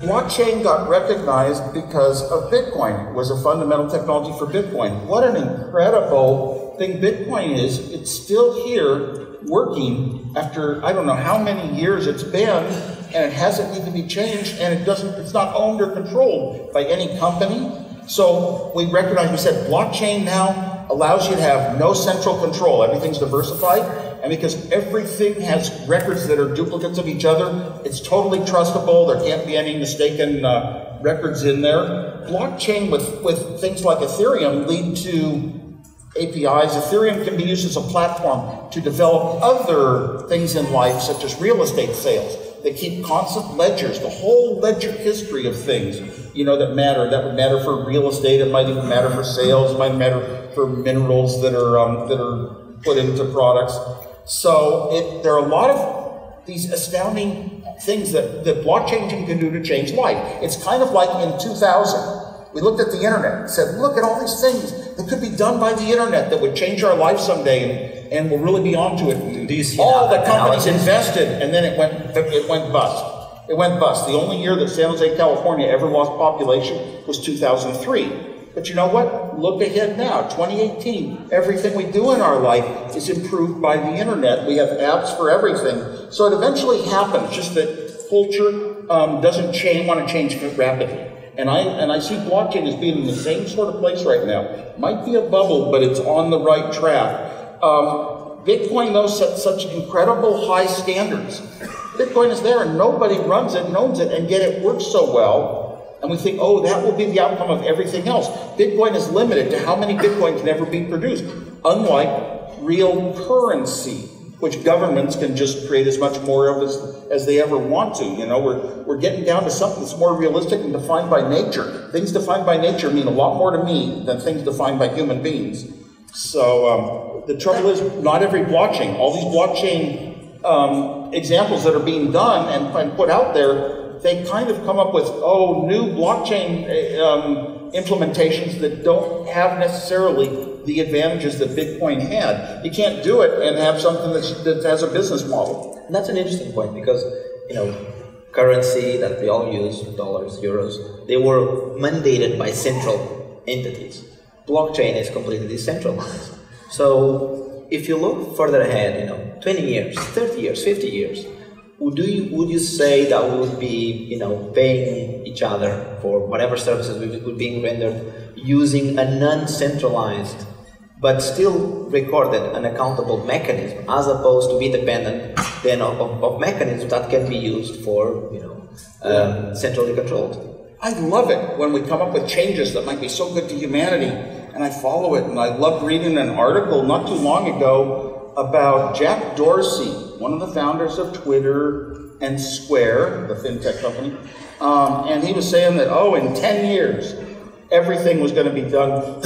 Blockchain got recognized because of Bitcoin. It was a fundamental technology for Bitcoin. What an incredible thing Bitcoin is. It's still here working after I don't know how many years it's been, and it hasn't need to be changed, and it's not owned or controlled by any company. So we recognize, we said blockchain now allows you to have no central control. Everything's diversified, and because everything has records that are duplicates of each other, it's totally trustable. There can't be any mistaken records in there. Blockchain with things like Ethereum lead to APIs. Ethereum can be used as a platform to develop other things in life, such as real estate sales. They keep constant ledgers, the whole ledger history of things, you know, that matter. That would matter for real estate. It might even matter for sales. It might matter for minerals that are put into products. So there are a lot of these astounding things that blockchain can do to change life. It's kind of like in 2000. We looked at the internet and said, look at all these things that could be done by the internet that would change our life someday, and we'll really be onto it. Do you see all the companies invested, and then it went bust. It went bust. The only year that San Jose, California ever lost population was 2003. But you know what? Look ahead now, 2018. Everything we do in our life is improved by the internet. We have apps for everything. So it eventually happens, just that culture doesn't want to change rapidly. And I see blockchain as being in the same sort of place right now. Might be a bubble, but it's on the right track. Bitcoin, though, sets such incredible high standards. Bitcoin is there and nobody runs it and owns it, and yet it works so well. And we think, oh, that will be the outcome of everything else. Bitcoin is limited to how many Bitcoin can ever be produced, unlike real currency, which governments can just create as much more of as they ever want to. You know, we're getting down to something that's more realistic and defined by nature. Things defined by nature mean a lot more to me than things defined by human beings. So the trouble is, not every blockchain, all these blockchain examples that are being done and put out there, they kind of come up with, new blockchain implementations that don't have necessarily the advantages that Bitcoin had. You can't do it and have something that has a business model. And that's an interesting point, because, you know, currency that we all use, dollars, euros, they were mandated by central entities. Blockchain is completely decentralized. So if you look further ahead, you know, 20 years, 30 years, 50 years, would you say that we would be, you know, paying each other for whatever services were being rendered using a non-centralized but still recorded and accountable mechanism, as opposed to be dependent then of mechanisms that can be used for, you know, centrally controlled? I love it when we come up with changes that might be so good to humanity, and I follow it. And I loved reading an article not too long ago about Jack Dorsey, one of the founders of Twitter and Square, the fintech company, and he was saying that, in 10 years, everything was going to be done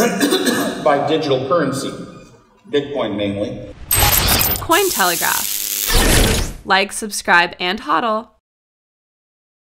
by digital currency, Bitcoin mainly. Cointelegraph. Like, subscribe, and hodl.